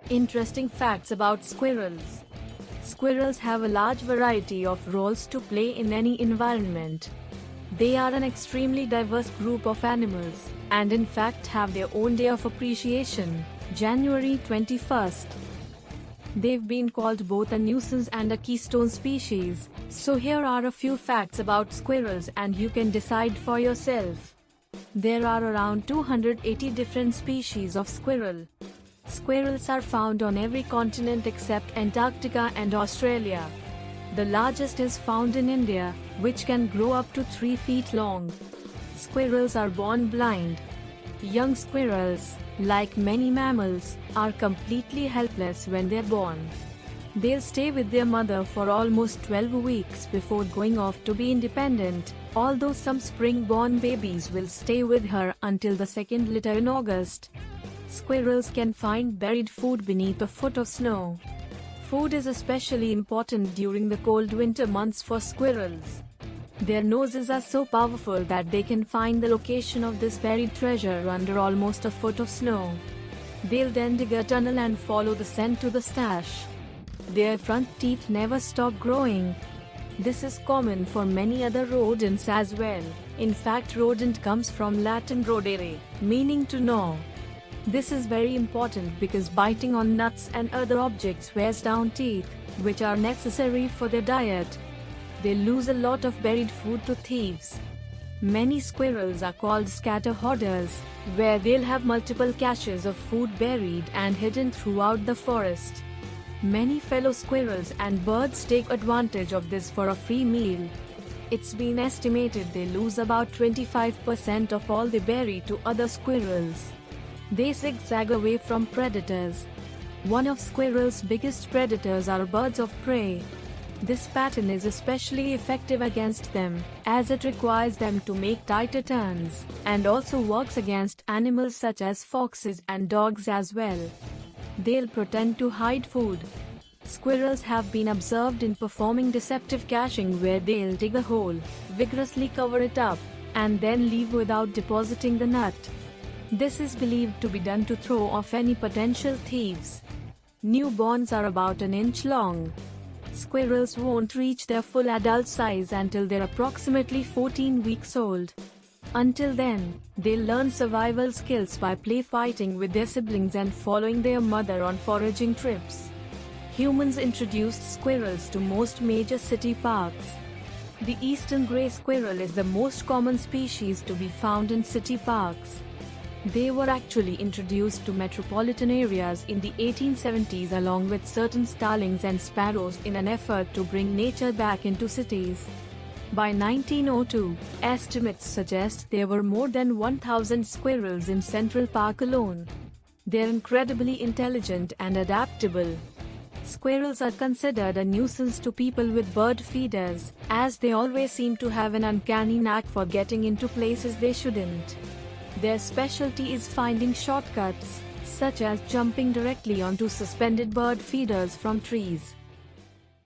Interesting facts about squirrels. Squirrels have a large variety of roles to play in any environment. They are an extremely diverse group of animals, and in fact have their own day of appreciation, January 21st. They've been called both a nuisance and a keystone species, so here are a few facts about squirrels and you can decide for yourself. There are around 280 different species of squirrel. Squirrels are found on every continent except Antarctica and Australia. The largest is found in India, which can grow up to 3 feet long. Squirrels are born blind. Young squirrels, like many mammals, are completely helpless when they're born. They'll stay with their mother for almost 12 weeks before going off to be independent, although some spring-born babies will stay with her until the second litter in August. Squirrels can find buried food beneath a foot of snow. Food is especially important during the cold winter months for squirrels. Their noses are so powerful that they can find the location of this buried treasure under almost a foot of snow. They'll then dig a tunnel and follow the scent to the stash. Their front teeth never stop growing. This is common for many other rodents as well. In fact, rodent comes from Latin rodere, meaning to gnaw. This is very important because biting on nuts and other objects wears down teeth, which are necessary for their diet. They lose a lot of buried food to thieves. Many squirrels are called scatter hoarders, where they'll have multiple caches of food buried and hidden throughout the forest. Many fellow squirrels and birds take advantage of this for a free meal. It's been estimated they lose about 25% of all they bury to other squirrels. They zigzag away from predators. One of squirrels' biggest predators are birds of prey. This pattern is especially effective against them, as it requires them to make tighter turns, and also works against animals such as foxes and dogs as well. They'll pretend to hide food. Squirrels have been observed in performing deceptive caching where they'll dig a hole, vigorously cover it up, and then leave without depositing the nut. This is believed to be done to throw off any potential thieves. Newborns are about an inch long. Squirrels won't reach their full adult size until they're approximately 14 weeks old. Until then, they'll learn survival skills by play fighting with their siblings and following their mother on foraging trips. Humans introduced squirrels to most major city parks. The eastern gray squirrel is the most common species to be found in city parks. They were actually introduced to metropolitan areas in the 1870s along with certain starlings and sparrows in an effort to bring nature back into cities. By 1902, estimates suggest there were more than 1,000 squirrels in Central Park alone. They're incredibly intelligent and adaptable. Squirrels are considered a nuisance to people with bird feeders, as they always seem to have an uncanny knack for getting into places they shouldn't. Their specialty is finding shortcuts, such as jumping directly onto suspended bird feeders from trees.